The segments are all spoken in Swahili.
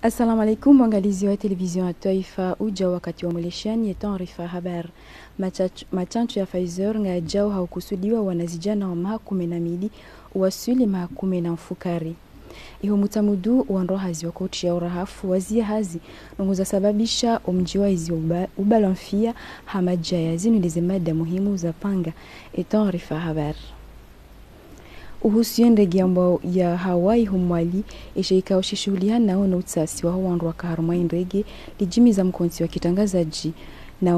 Assalamu alaikum, mwangalizi wa televizion ya Taifa uja wakati wa mweleshani ya taarifa habari. Machancho ya Pfizer nga jao haukusudiwa wanazijana wa mahakumi na midi uwasuli mahakumi na mfukari. Iho mutamudu wanro hazi wakoti ya urahafu wazia hazi nunguza sababisha umjiwa izi ubalanfia hamajaya zinu lize mada muhimu za panga taarifa habari. Uhusian ndege ambao ya Hawaii humwali ishaika ushishuhuliana nao na utsasi wa wandu wa kaharumai ndege lijimiza mkonsi wa kitangazaji na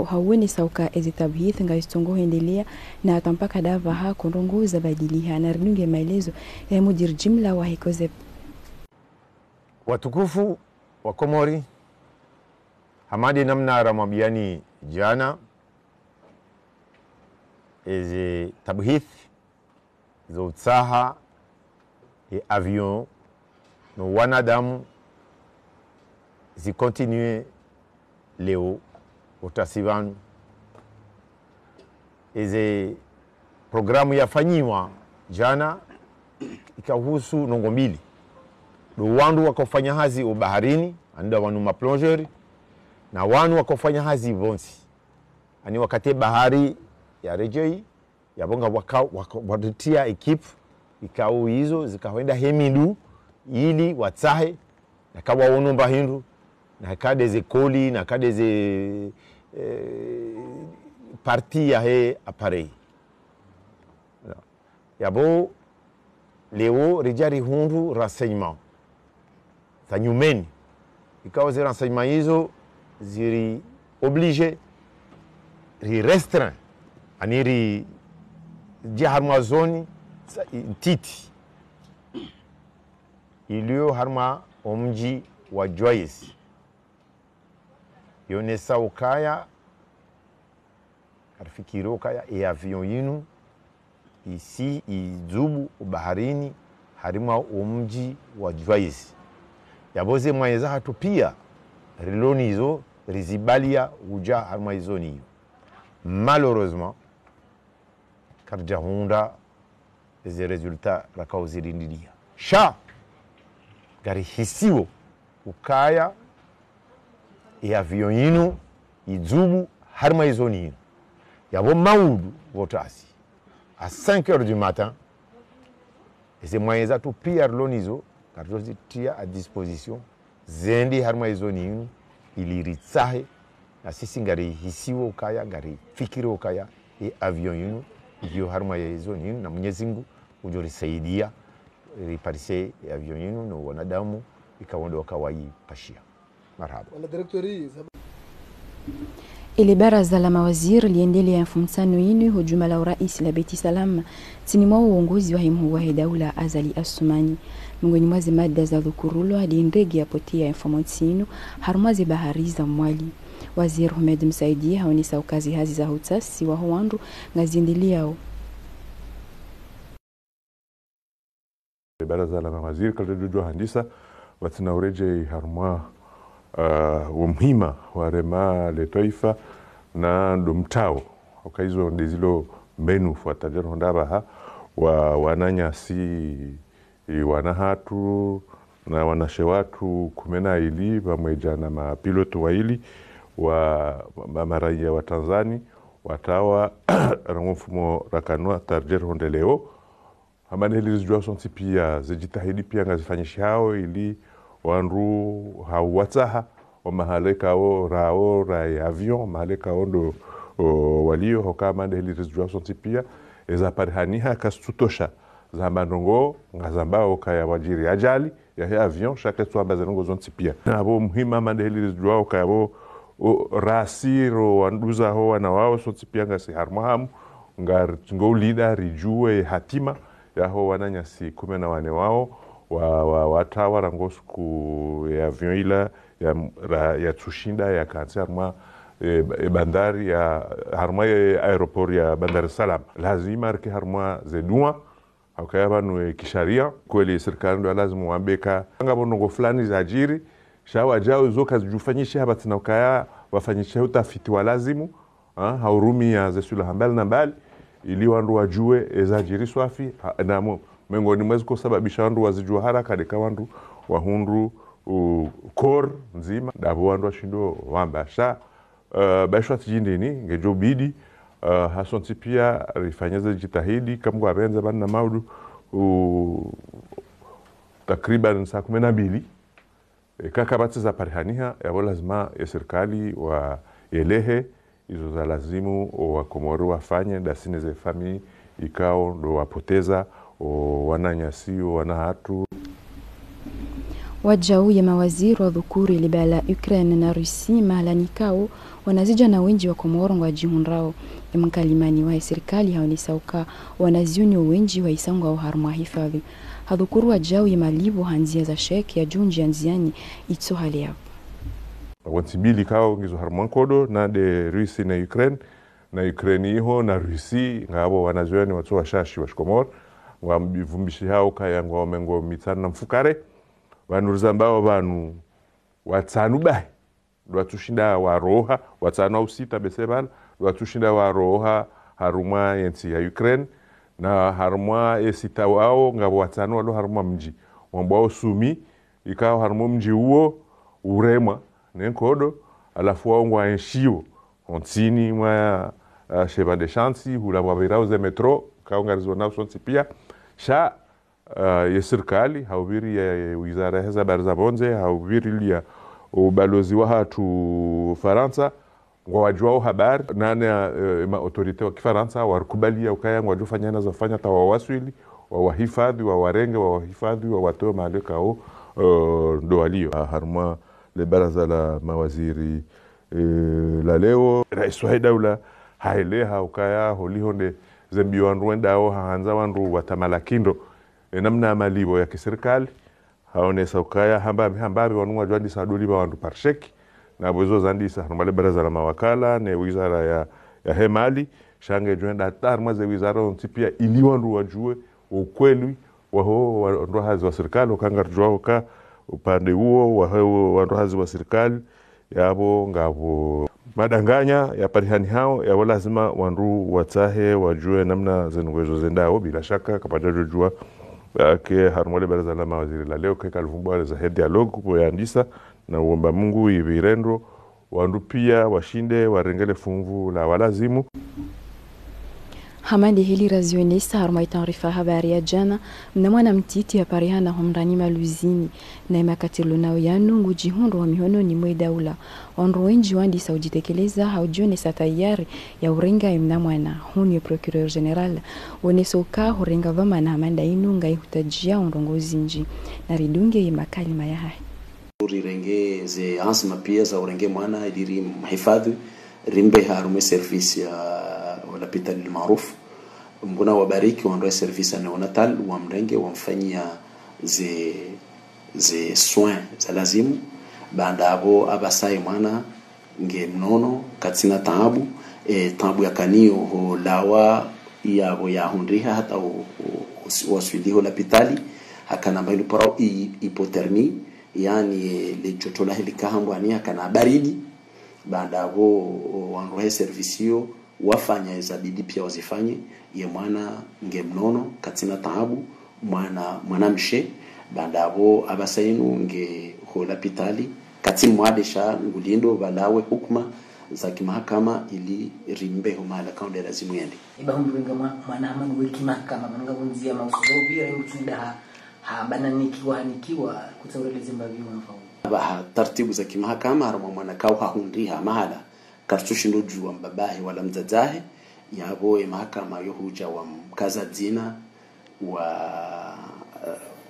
hauweni sauka ezitabhith nga istongo hendelea na atampaka dava haa kondongo za badiliha na rinunge maelezo ya mudir jimla wa Hekozep. Watukufu wa Komori, hamadi namna ramabiani jana ezi tabhith zo utsaha e avion no wanadamu zi continue leo utasivanu eze programu yafanyiwa jana ikahusu nongo mbili do wandu wakofanya hazi ubaharini anda wanu maplongeri na wanu wakofanya hazi vonsi ani wakati bahari ya rejei yabonga wakatia ekipu ikao hizo zikawenda hemindu ili watsahe na kawa wonomba hindu na kadeze koli na kadeze parti ya he appareil yabo leo rejari hundu renseignement za nyumeni ikawa ze renseignement hizo ziri oblige ri restreint aniri dia harma zoni titi ilio harma omji wa Joyce yonesa ukaya karfikiro kaya e avion yinu isi izubu ubaharini harima omji wa Joyce yaboze mwanyeza hatu pia riloni hizo rizibalia uja harma izoni hiyo malheureusement karja hunda eze resultat rakauzirindilia sha gari hisiwo ukaya e avion yinu izubu harma izoni yinu yabo maudu votasi à 5 heures du matin eze mwanyeza tu pia rilonizo karjozi tia à disposition zendi harma izoni yinu iliritsahe na sisi ngari hisiwo ukaya gari fikiri ukaya e avion yinu hiyo harma ya hizo nini na Mwenyezi Mungu ujorisaidia riparise avion yenu na wanadamu ikaondoka waipashia marhaba wala directori. Ile baraza la mawaziri liendelea mfumsano yinu hujuma la rais la Beti Salama tini mwa uongozi wa himhu wa daula Azali Asumani miongoni mwa mada za dhukurulo hadi ndege ya potea information harumazi bahari za mwali. Waziri Ahmed Msaidi haonisa ukazi hazi za hutasi wa huandu ngaziendeleao. Baraza la mawaziri kalidujua handisa watina ureje haruma umhima warema le taifa na ndomtao wakaizo ndizilo mbenu fuatajero hondabaha wa wananya si wanahatu na wanashewatu kumena ili pamoja na mapiloto wa ili wa maraia wa Tanzania watawa mfumo rakanwa tarjero hondeleo hamane hilizijua sonti pia zijitahidi pia ngazifanyishi hao ili wanru hawataha wa mahaleka o rao rai avion mahaleka ondo walio hokama hilizijua sonti pia eza parihaniha kastutosha zambandongo ngazambao kaya wajiri ajali ya he avion shaka tuamba zenongo zonti pia nabo muhima mande hilizijua kaya bo rasiro wanduza ho wana wao soti pia ngasi harmahamu ngo lida rijue hatima ya ho wananya si 14 wao watawa rangosku ya avion ila ya tushinda ya kansi harma bandari ya harma aeroport ya Bandar es Salaam lazima rike harma zedua akayaba no kisharia kweli serikali ndo lazima wambeka ngabo nongo fulani za ajiri shawa jao zoka zijufanyisha hapa tunakaya wafanyisha utafiti wa lazimu haurumi ya zesula hambali na mbali ili wandu wajue ezajiri swafi na miongoni mwezi kusababisha wandu wazijua haraka deka wandu wahundu kor nzima dabo wandu washindo wambasha baishwa tijindini ngejo bidi hasonti pia rifanyeze jitahidi kama abenza bana maudu takriban saa 12 kakabati za parihaniha yabo lazima ya serikali wa elehe izo za lazimu wa Komoro wafanye dasine ze famii ikao ndo wapoteza wananyasio wanahatu. Wajau ya mawaziri wa dhukuri libala Ukraine na Rusi mahalani kao wanazija na wenji wa Komoro wa jihunrao ya mkalimani wa serikali haonisauka wanaziuni wenji wa isangu wa harmwa hifadhi. Hadhukuru wajau ya malibu hanzia za shek ya junji ya nziani ito hali hapo. Wansibili kao ngizo harmwa kodo na de Rusi na Ukraine na Ukraine iho na Rusi ngabo wanazioni watu wa shashi wa Komoro wambivumbishi hao kaya ngwa omengo mitana na mfukare wanuruza mbao banu watanu bahi watushinda waroha watanu au sita besebala watushinda waroha harumwa yensi ya Ukraine na harumwa esita wao ngabo watanu walo harumwa mji wambao sumi ikao harumwa mji huo uremwa nenkodo alafu wao ngwa enshio ontini mwa sheba de chansi hula wabirao ze metro kao ngarizona usonsi pia sha ya serikali haubiri ya wizara ya habari za bonze haubiri ya ubalozi wa hatu Faransa ngwa wajuao habari nane ma autorite wa Kifaransa warikubalia ukaya ngwa jufanya na zafanya tawa waswili wa wahifadhi wa warenge wa wahifadhi wa watoe mahali kao ndo walio harma le baraza la mawaziri la leo rais wa daula haileha ukaya holihonde zembi wandu wendao haanza wandu watamalakindo namna malibo ya kiserikali haonesa ukaya hambabe wanunga jwandi saduli ba wandu parsheki na bozo zandisa normale baraza la mawakala ne wizara ya hemali shange jwenda tarma ze wizara ontipia ili wandu wajue ukweli waho wandu hazi wa serikali ukangarjwa uka upande huo waho wandu hazi wa serikali yabo ngabo madanganya ya parihani hao ya lazima wandu watahe wajue namna zenwezo zendao bila shaka kapajajo jua ke harmole baraza la mawaziri la leo keka lumbwa za dialogue kuandisa na uomba Mungu ibirendo wandu pia washinde warengele fungu la walazimu. Hamadi hili razionista harma taarifa habari ya jana mnamwana mtiti ya parihana homrani maluzini na imakatilo nao yanungu jihondo wa mihono ni mwe daula onro wenji wandi saujitekeleza haujone satayari ya urenga mnamwana huni procureur general wonesoka hurenga vama na amanda inunga ihutajia onrongozi nji na ridunge makali mayaha urenge ze asma pia za urenge mwana idiri mahifadhi rimbe harume service ya hospitali maarufu mbona wabariki wandoe service neonatal wa mrenge wamfanyia ze soins za lazimu baada hapo abasai mwana nge mnono katina taabu taabu ya kanio ho lawa yabo ya hundriha hata waswiliho hospitali hakana mbailu parao hypothermie yani le joto la helikahambo ani hakana baridi baada hapo wandoe service hiyo wafanya zabidi pia wazifanye ye mwana nge mnono katina taabu mwanamshe bandabo abasainu nge hola pitali kati mwadesha ngulindo balawe hukuma za kimahakama ili rimbe humala kaunde lazimu yende iba hunduinga mwana amanu wiki mahakama manunga bunzia mausudobi ya mtunda ha bananikiwa hanikiwa kutaurele zimbavi wanafau ba taratibu za kimahakama harama mwana kao hahundriha mahala kartushindo juwa mbabahi wala mzazahe yabo mahakama yohuja wa mkaza dina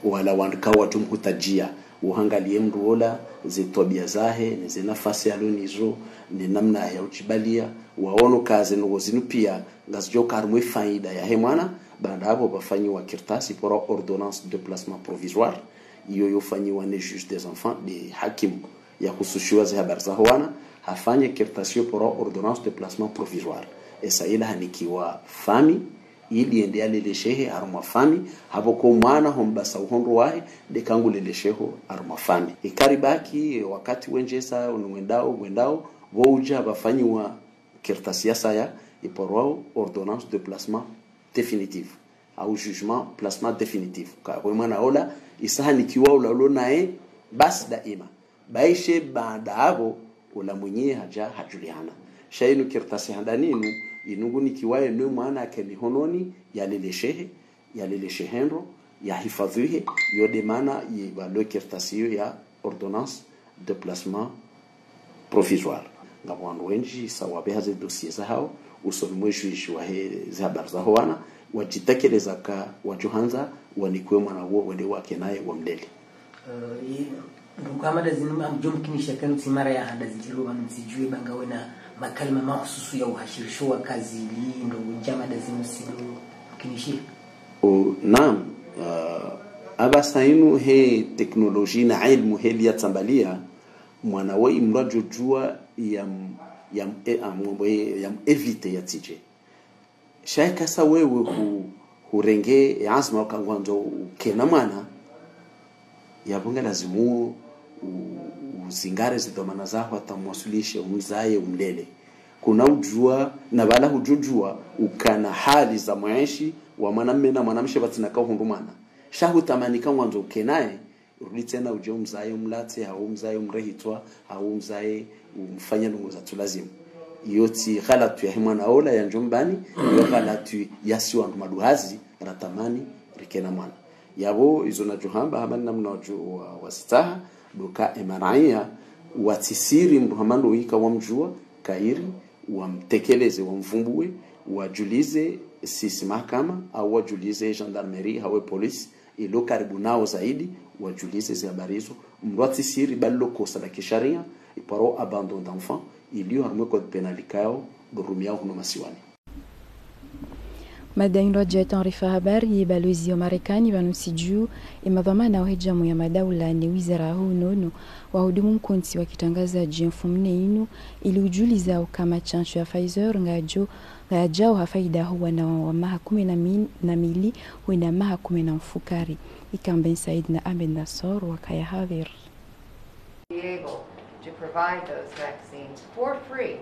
wala wandukawa watu mhutajia uhangalie mruola zitobia zahe ni nafasi alonizo ni namna ya uchibalia waono kazi ngozinu pia ngazjo karmwe faida ya hemwana baada hapo bafanyiwa kirtasi pour ordonnance de placement provisoire iyo yofanyiwa ne juge des enfants de hakim ya kusushiwa za habari za hoana hafanye kirtasio pour ordonnance de placement provisoire esa ila hanikiwa fami ili ende alele shehe arma fami hapo kwa mwana hombasa uhondo wahe de kangu lele sheho arma fami ikaribaki wakati wenjesa wendao wouja bafanyiwa kirtasia saya iporwa ordonnance de placement définitive au jugement placement définitif kwa mwana ola isahanikiwa ulalo nae basi daima baishe baada hapo ula mwenye haja hajuliana shainu kirtasi handaninu inungu nikiwaye no mwana akeni hononi yalile shehendo ya hifadhihe yode mana yibalo kirtasi ya ordonnance de placement provisoire ngabwandu wenji sawabe haze dossier za hao usolumweshi wa za barza hoana wajitekeleza ka wajuhanza wanikwe mwana wo wende wake naye wamdeli kama dazini amjumkinisha kanu timara ya handa zijilo wanamsijue banga wena makalima mahususu ya uhashirisho wa kazi li ndo jama dazini silo kinishia naam abasainu he teknoloji na ilmu heli ya tambalia mwana wa imrajo jua ya evite ya tije shaika sa wewe hurenge azma wakangwanzo ukena mwana yabunga lazimu uzingare zidomana zaho atamwasulishe umzaye umlele kuna ujua na bala hujujua ukana hali za mwanaishi wa mwanamume na mwanamshe batinaka hundumana shahu tamanika mwanzo ukenaye urudi tena uje umzaye umlate au umzaye umrehitwa au umzaye umfanya lungo za tulazimu yoti ghalatu ya mwana ola ya njombani yo ghalatu yasi wa maduhazi ratamani rikena mwana yabo izo na johamba hamani namna wasitaha duka emaraiya watisiri mhamando wika wamjua kairi wamtekeleze wamvumbue wajulize sisi mahakama au wajulize gendarmerie hawe police ilo karibu nao zaidi wajulize za habari hizo mwatisiri ballo kosa la kisharia iparo abandon d'enfant iliyo harmwe code penal kao durumia huno masiwani Madaindwa ya taarifa habari balozi wa Marekani wanusiju imadhamana wa hijamu ya madaula ni wizara hunono wahudumu mkonti wakitangaza mfumne inu ili ujuliza kama chanjo ya Pfizer ngajao hafaida huwa na maha 10 huwa maha 10 na mfukari ikamben Said na Ahmed Nasor wakaya Havir to provide those vaccines for free.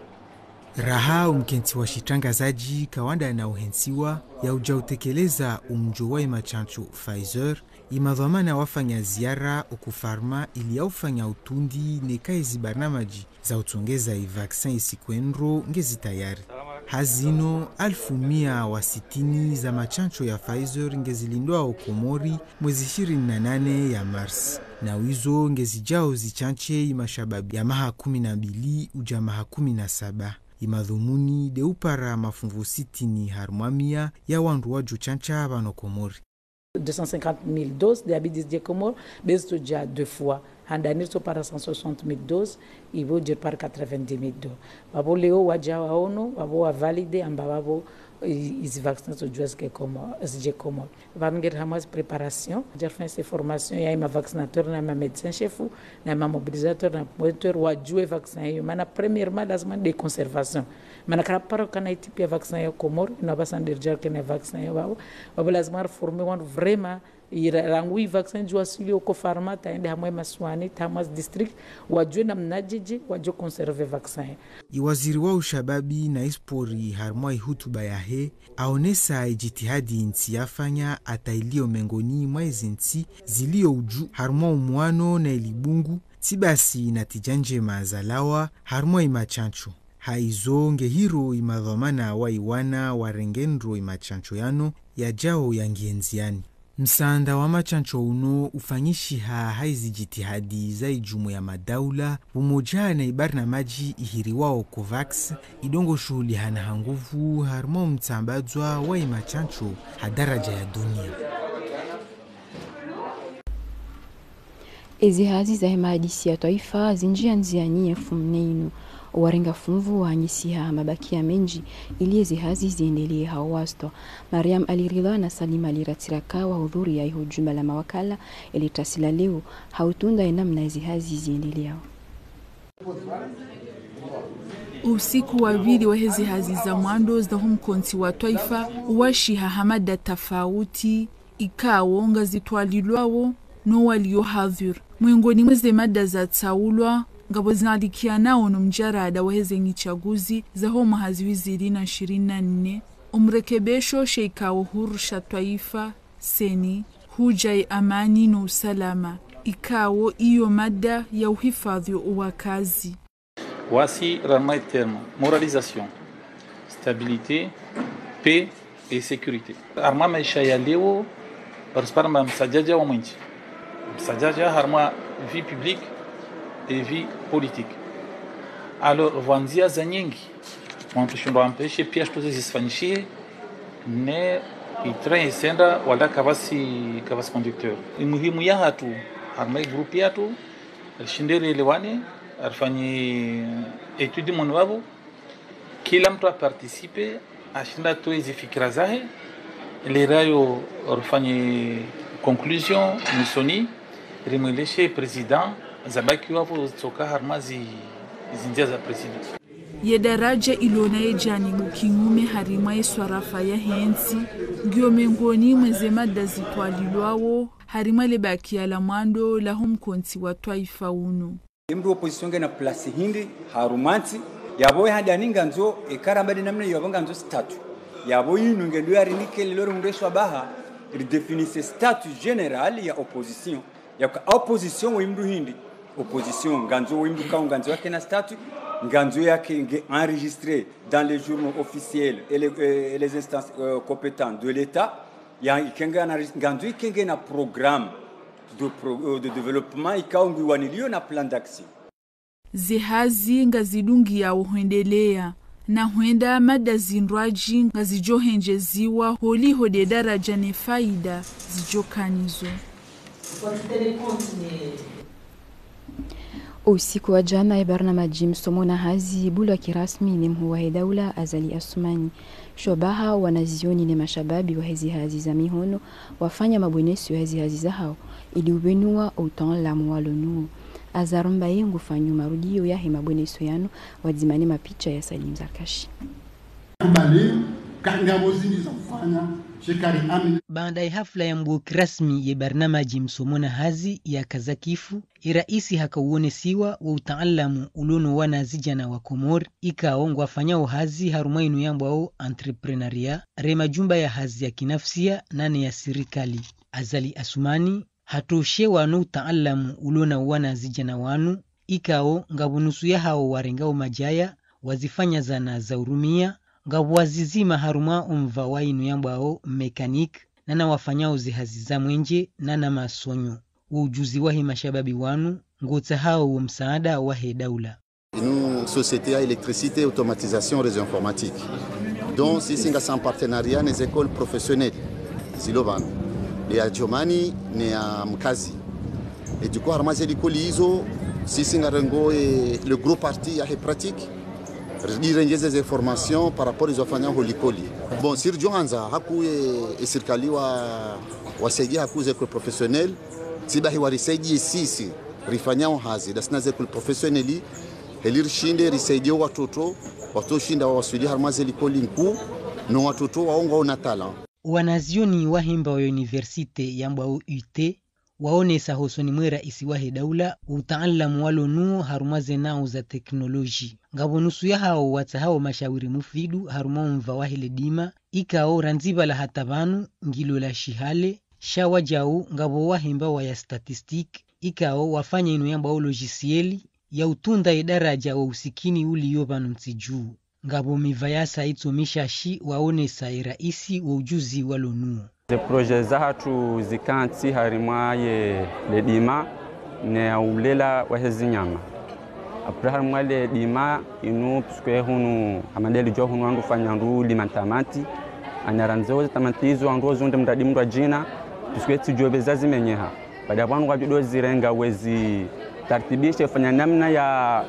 Raha umkenti wa shitangazaji kawanda na uhensiwa ya ujautekeleza umjowai machancho Pfizer imadhamana wafanya ziara ukufarma ili yaufanya utundi nekaizi barnamaji za utongeza vaksin isikwenro ngezi tayari. Hazino 1160 za machancho ya Pfizer ngezilindwa Okomori mwezi 28 ya Mars. Na wizo ngezijao zichanche imashababi ya maha 12 uja maha 17. Imadhumuni deupara mafungu 60 harmamia ya wandu waju chancha bano Komori. 250,000 doses de habits de Comores, besto déjà 2 fois. Handanir so para 160,000 doses, il vaut dire par 90,000 doses. Babo leo wajawa ono, babo wa valide amba babo is vaccins to juas que como SG como. Vamger hamas préparation, já fez essa formação e aí ma vaccinateur na ma médecin chef, na ma mobilisateur na moniteur wa jouer vaccin e mana premièrement das man de conservation. Mana kara para kana type vaccin ya Comor, na basander jar que na vaccin ya babo las mar formé one vraiment irangui vaccin jua sili oko pharma ta ende hamwe maswani tamas district wajue na mnajiji wajue conserve vaccin. Iwaziri wa ushababi na ispori harmwa hutuba yahe aonesa jitihadi nti yafanya atailio mengoni mwezi nti zilio uju harmwa umwano na ilibungu tibasi na tijanje mazalawa harmwa imachancho. Haizo ngehiro imadhamana wa iwana warengendro imachancho yano ya jao yangienziani. Msanda wa machancho uno ufanyishi haizi jitihadi za ijumu ya madaula umoja na ibarna maji ihiriwao Covax idongo shuhuli hana hanguvu harmo mtambadzwa wa imachancho hadaraja ya dunia. Ezi hazi za hemadisi ya taifa zinjia nziani ya fumneinu. Warenga funvu wanyisiha mabakia menji ili ezi hazi ziendelee hawasto. Mariam Alirila na Salim Aliratiraka wa hudhuri ya iho jumba la mawakala ili tasila leo hautunda enamna ezi hazi ziendelee. Usiku wa vili wa hezi hazi za mwando za humkonti wa taifa uwashi hahamada tafauti ikawonga zitualilwawo no walio hadhur. Mwengoni mweze mada za taulwa ngabo zinalikia nao mjarada wa heze ngichaguzi za homa haziwiziri na 24 umrekebesho sheika uhuru sha taifa seni hujai amani na usalama ikawo iyo mada ya uhifadhi wa kazi. Voici vraiment les termes: moralisation, stabilité, paix et sécurité. Harma maisha ya leo parasparama msajaja wa mwinchi. Msajaja harma vie publique et vie politique. Alors vanzia za nyingi wantushindo ampeshe pia shtuze zisifanyishie ne itrain isenda wala kavasi conducteur. Muhimu ya hatu harma group yatu shindere elewane arfanyi etude monwabo kila mtu aparticipe ashinda tu hizi fikira zahe lerayo orfanyi conclusion misoni rimweleshe president zabaki wapo toka harmazi zinjia za president ye daraja ilonaye janibu kinyume harima iswarafa ya hensi ngio mengoni mweze mada zitwalilwawo harima lebaki ya la mwando la humkonti wa Twaifa uno imdu opposition na place hindi harumanti yaboye hadani nganzo ekarambade namne yobanga nzo statut yaboye nungendo ya rinike lero ndeswa baha redefinisse statut général ya opposition ya opposition wimdu hindi opposition nganzo wimdu ka nganzo yake na statut nganzo yake enregistré dans les journaux officiels et les instances compétentes de l'État ya ikenga na nganzo ikenga na programme de développement ikaungi wanilio na plan d'action. Zihazi ngazidungi ya uhendelea na huenda mada zindwaji ngazijohenjeziwa holi hode daraja ne faida zijokanizo. Usiku wa jana barnamaji msomo na hazi bulwa kirasmi ni mhuwa daula Azali Asumani. Shobaha wanazioni ni mashababi wa hizi hazi za mihono wafanya mabwenesu hizi hazi za hao ili ubenua utan la mwalonu. Azarumba yengu fanyu marudio ya mabwenesu yano wadzimani mapicha ya Salim Zarkashi. Baada ya hafla ya mbuki rasmi ya barnamaji msomona hazi ya kazakifu, iraisi hakauone siwa wa utaalamu ulono wana zijana wa Komor ikaongwa fanyao hazi harumainu yambo au entrepreneuria rema jumba ya hazi ya kinafsia nane ya sirikali. Azali Asumani hatoshe wano utaalamu ulona wana zijana wanu ikao ngabunusu ya hao warengao majaya wazifanya zana za urumia ngabu wazizima haruma umva wainu yambao mekanik nana wafanyao zihaziza mwenje nana masonyo ujuzi wahi mashababi wanu ngota hao msaada wahe daula. Nous, société à électricité, automatisation, réseau informatique. Donc, si c'est en partenariat les écoles professionnelles, Zilovan, les Adjomani, les Mkazi. Et du coup, armazer l'école ISO, si c'est le gros parti est pratique. Il des informations par rapport aux enseignants holikoli. Bon, sur Johanza, haku e sirkali wa segi haku zeko professionnel, sibahi wa risaidi sisi rifanyao hazi, dasina zeko professionneli, elir shinde risaidi watoto shinda wasuli harmaze likoli nku, no watoto waonga onatala. Wanazioni wahimba wa universite yamba UT waone sahosoni mwera isiwahe daula utaalamu walo nuo harumaze nao za teknoloji. Ngabonusu ya hao wata hao mashawiri mufidu haruma mva wahile dima ikao ranziba la hatabanu ngilo la shihale shawa jau ngabo wahimba wa ya statistik ikao wafanya inu yamba o logisieli ya utunda idaraja wa usikini uli yobanu mtijuu. Ngabo mivayasa itomisha shi waone saira isi wa ujuzi walo nuo. Les projets zahatu zikanti harima ye le dima ne ulela wahezi nyama. Après harima le dima inu puisque hunu amadeli jo hunu andu fanyandu limantamati anaranzo tamantizo andu zonde mradi mrwa jina puisque tijobe zazi menyeha. Baada bwana kwa judo zirenga wezi tartibishe fanya namna ya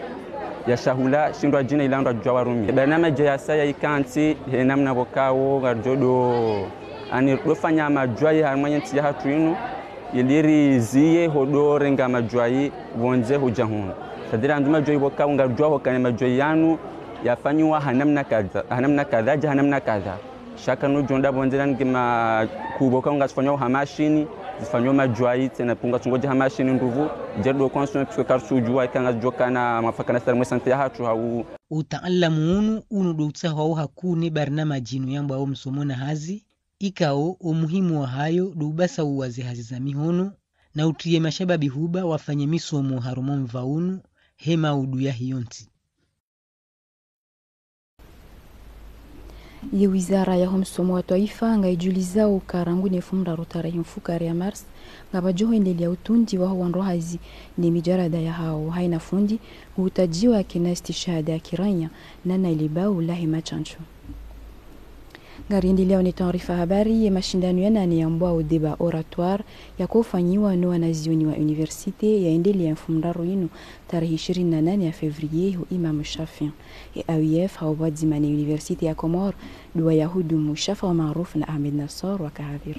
shahula shindwa jina ilandwa jawarumi. Barnama ya saya ikanti namna bokao garjodo ani dofanya majwai harmanya tia hatu inu iliri ziye hodore nga majwai wonze hujahun sadira anduma majwai boka unga jwa hokane majwai yanu yafanywa hanamna kadha hanamna kadha shaka no jonda bonzera ngima kuboka unga sifanywa hamashini zifanywa majwai tena punga tungoje hamashini nduvu jedo konsume piko karsu jwa ikanga jokana mafakana sarmwe sante hatu hau utaalamu unu dotsa hau hakuni barnamaji inu yamba au msomona hazi ikao umuhimu wa hayo dubasa uwazi hazi za mihono na utriye mashababi huba wafanye misomo harumo mvaunu hema udu ya hiyonti. Ye wizara ya msomo wa taifa ngaijuliza ukarangu nefumra tarehe mfukari ya Mars ngabajoho endelea utundi wa wanrohazi ni mijarada ya hao haina fundi utajiwa kina istishahada ya kiranya na ilibau lahi machancho. Ngari endelea ni taarifa habari ya mashindano ya nane ya mbwa deba oratoire ya kufanyiwa na wanazioni wa universite ya endelea mfumraro yinu tarehe 28 ya Fevrier hu Imam Shafi ya AUF hawabadi mani universite ya Komor dua yahudu mushafa wa maarufu na Ahmed Nassar wa Kahawir.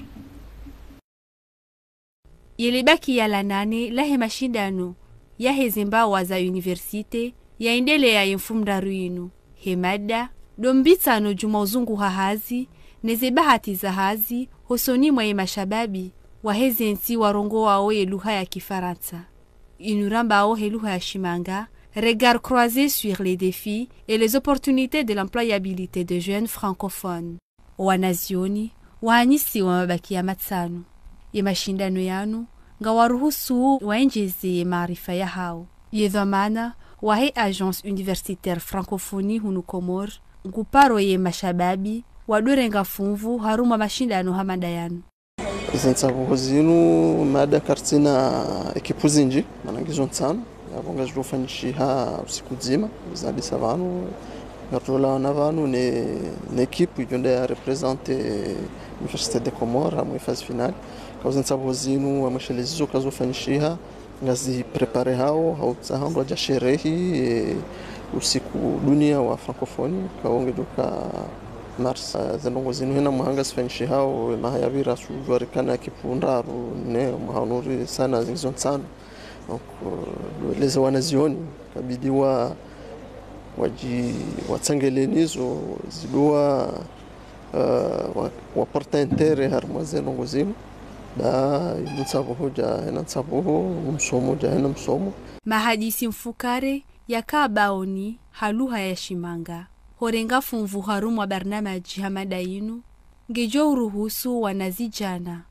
Yelibaki ya la nane lahe mashindano ya hezimbawa za universite ya endelea yemfumraro yinu hemada dombitsano juma uzungu hahazi neze bahati za hazi hosoni mwa mashababi wahezensi warongo wao ye lugha ya Kifaransa inuramba ao he lugha ya Shimanga. Regard croisé sur les défis et les opportunités de l'employabilité de jeunes francophones. Wanazioni wahanisi wa mabaki ya matsano ye mashindano yanu ngawaruhusu waenjeze maarifa ya hao ye dhamana wahe agence universitaire francophonie hunu Komor nguparo ye mashababi wadorenga funvu haruma mashindano hamada yanu. Zentsabu zinu mada kartina ekipu zinji manangizo nsano abonga zofanyisha usiku nzima zadisa vanu ngatola na vanu ne ekipu ijonda ya represente Université de Comores mu phase finale kauza nsabo zinu amashelezo kazofanyisha ngazi prepare hao tsahando ja sherehi usiku dunia wa francophonie kaongeduka Mars zanongo zinu hena muhanga sifanyisha hao mahayabira sujarikana kipundaru ne mahanuri sana zinzo nsano. Donc les wanazioni kabidiwa watsangelenizo zidua waporta intere harmazeno ngozino da insabu hoja insabu msomo jana msomo mahadisi mfukare yakabaoni haluha ya Shimanga horenga funvu harumwa barnamaji hamada yinu ngejo uruhusu wanazijana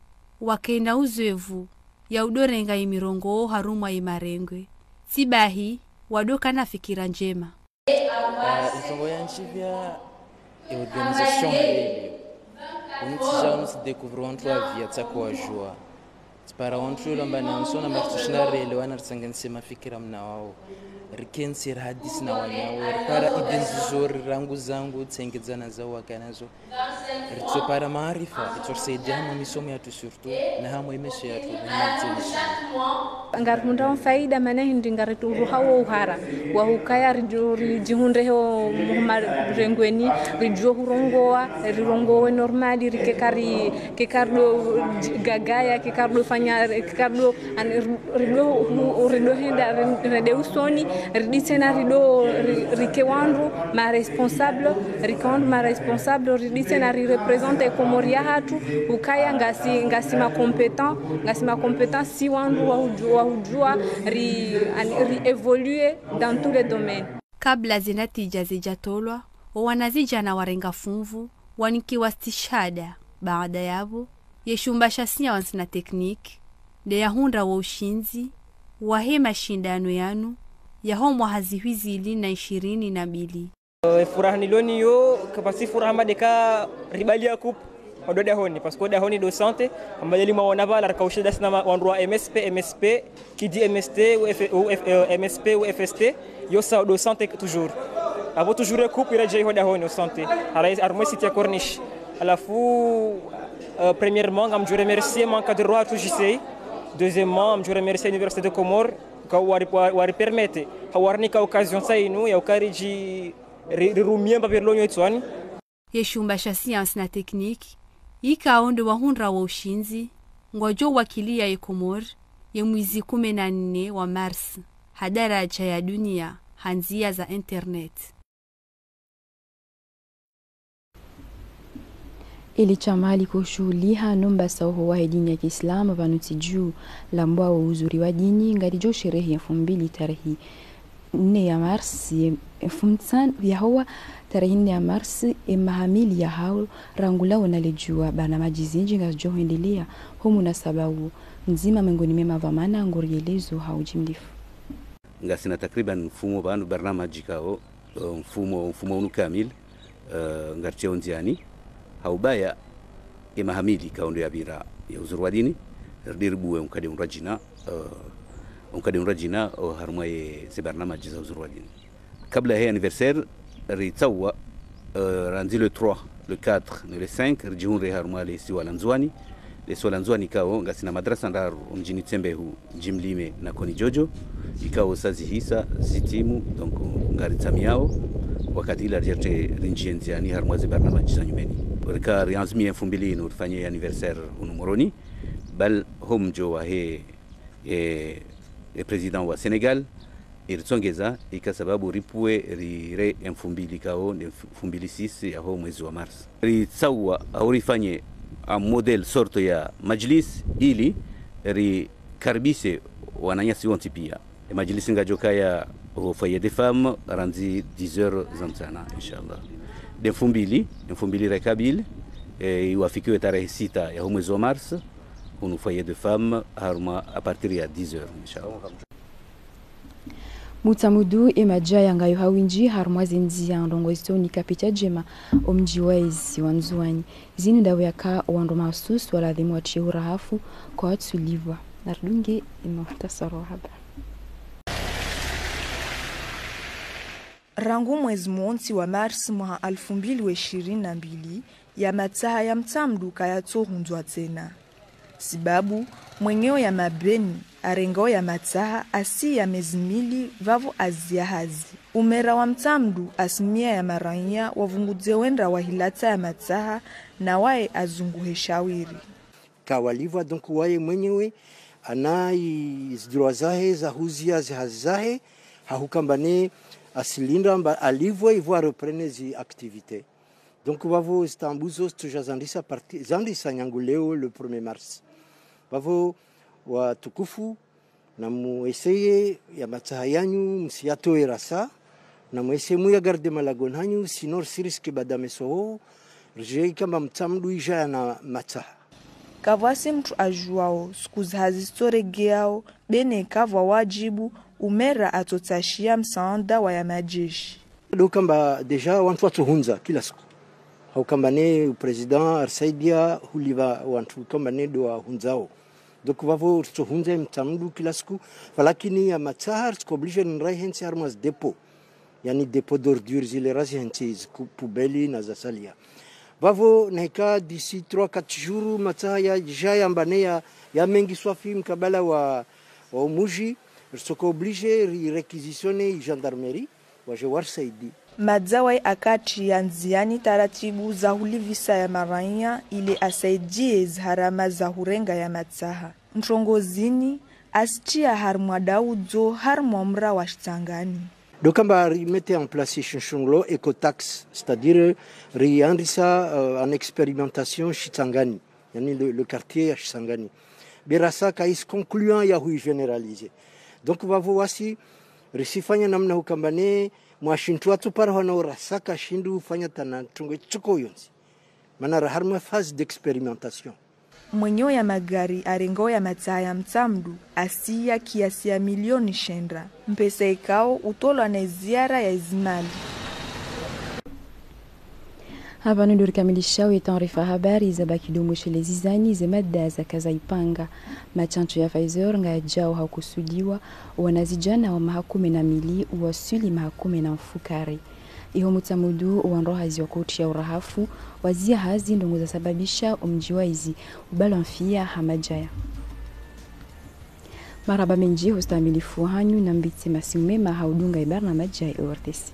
wakenda uzevu ya udorenga imirongo harumwa imarengwe sibahi wadoka na fikira njema. Isongo ya nchivya organisation hili unitijanu se découvrir entre la vie tsako wa joie para ontu lamba na nsona martushna rele wana tsangense mafikira mna wao rikensi hadisi na wanyawo para idenzizori rangu zangu tsengedzana za wakanazo ritso para maarifa itsosaidia misomo yetu surtout na hamwe imesho yetu ngarunda faida maana hindi ngaritu hawo uhara wa hukaya rijihunde ho muhammad rengweni rijo hurongoa rirongowe normali rikekari kekardo gagaya kekardo fanya kekardo rido henda rede usoni riditsena rido rikewandu ma responsable rikond ma responsable riditsena représente komoria hatu ukaya ngasi ma compétent si wandu wa ri évoluer dans tous les domaines. Kabla zinatija zijatolwa wanazijana warenga funvu wanikiwa stishada baada yabo yeshumbasha science na technique de yahunda wa ushinzi wahe mashindano yanu yahomwa hazihwizili na 22 furaha niloni yo kapasi furaha madeka ribalia coupe ododa honi parce que dahoni do santé ambayeli mawana vala rakaushida sina wanrua MSP qui dit MST ou MSP ou FST yo sa do santé toujours abo toujours coupe ira jey hoda honi santé arais armo cité corniche alafu premièrement ngam je remercier mon cadre droit tout JCI deuxièmement je remercier l'université de Comores ka wari permettre hawarni ka occasion sainu ya ukariji rirumie mbabirlonyo itswani yeshumbasha science na technique ikaondo wahundra wa ushinzi ngojo wakilia ya Komori ya mwezi 14 wa Mars hadaraja ya dunia hanzia za internet. Ili chamali kushuliha numba sawo wa dini ya Kiislamu vanutiju lambwa wa uzuri wa dini ngadijo sherehe ya 2000 tarehe 4 ya Mars funsan yahowa tarehe 4 ya Mars mahamili ya hao rangula wanalejua bana majizinji ngajo endelea humu na sababu nzima miongoni mwa mavamana ngorielezo haujimdifu ngasina takriban mfumo banu barnamaji kao mfumo unu kamil ngarche onziani haubaya mahamili kaundo ya bira ya uzurwadini dirbuwe unkade unrajina harma ye se barnamaji za uzurwadini kabla ya anniversaire ritawa randi le 3 le 4 le 5 rjihunre harma le siwalanzwani le siwalanzwani kao ngasina madrasa ndaru mjini Tsembehu jimlime na Koni Jojo ikao sazi hisa zitimu donc ngari tamiao wakati ila rjerte rinjienziani harma ze barnamaji za nyumeni rika rianzmi 2000 urfanye anniversaire unumoroni bal hom jo wa he president wa Senegal iritsongeza ikasababu ripue rire 2000 kao 2006 ya ho mwezi wa Mars ritsawa aurifanye a model sorto ya majlis ili rikaribishe wananyasi wonti pia majlis ngajokaya au foyer des femmes randi 10h zamtana inshallah de 2000 rekabil iwafikiwe tarehe 6 ya mwezi wa Mars un foyer de femmes harma a partir ya 10h inshallah Mutamudu emaja yangayo hawinji harma zenzi ndongozo ni kapita jema omjiwaizi wanzuani zini dawe yaka wando masus wala dhimu wachiura hafu kwa watu livwa nardunge imuhtasaro haba rangu mwezi mwonti wa Mars mwa 2022 ya mataha ya mtamdu kayato hundwa tena sibabu mwenyeo ya mabeni arengao ya mataha asi ya mezimili vavo azia hazi umera wa mtamdu asimia ya maranya wavunguze wenda wa hilata ya mataha na wae azunguhe shawiri kawalivwa donc wae mwenyewe anai zdroa zahe za huzia zahe hahukambane asilinda amba alivwa ivo reprene zi activité donc vavo Istanbuzo tujazandisa parti zandisa nyanguleo le 1er mars vavo wa tukufu na mueseye ya mataha yanyu msiatoe rasa na mueseye muya garde malagon hanyu sinor siriske badamesoho rjei kama mtamdu ija na mataha kavasi mtu ajuao skuzi hazistoregeao bene kavwa wajibu umera atotashia msaanda wa ya majeshi do kamba deja wantu watuhunza kila siku haukambane president Arsaidia huliva wantu kambane do hunzao donc vavo tuhunze mtamdu kila siku lakini ya matahar oblige nrai hensi armas depot yani depot d'ordures zile razi hensi poubeli na zasalia vavo naika d'ici 3-4 jours matahar ya jaya mbane ya mengi swafi mkabala wa muji soko oblige requisitionner gendarmerie waje warsaidi Madzawai akati ya nziani taratibu za hulivisa ya maranya ile asaidie zharama za hurenga ya matsaha. Mtongozini astia harmwa daudzo harmwa mra wa shtangani. Dokamba remette en place Chinchonglo ecotax, c'est-à-dire riandisa en expérimentation Chitangani, yani le quartier ya Chitangani. Berasa kais concluant ya hui généralisé. Donc vavo wasi risifanya namna hukambane mwashintu watu para wana urasaka shindu ufanya tana tungo chuko yonzi. Mana harma phase d'expérimentation. Mwenyo ya magari arengo ya mataya mtamdu asiya kiasi ya milioni shendra. Mpesa ikao utolo na ziara ya izimali. Hapa ndio tukamilisha taarifa habari za bakidumu shule zizani za mada za kazaipanga machancho ya Pfizer ngajao hakusudiwa wanazijana wa mahakumi na mili wasuli mahakumi na mfukari iho mutamudu wanrohazi wa koti ya urahafu wazia hazi ndongo za sababisha umjiwaizi ubalanfia hamajaya maraba menji hostamilifu hanyu na mbiti masimema haudunga ibarna majaya ortesi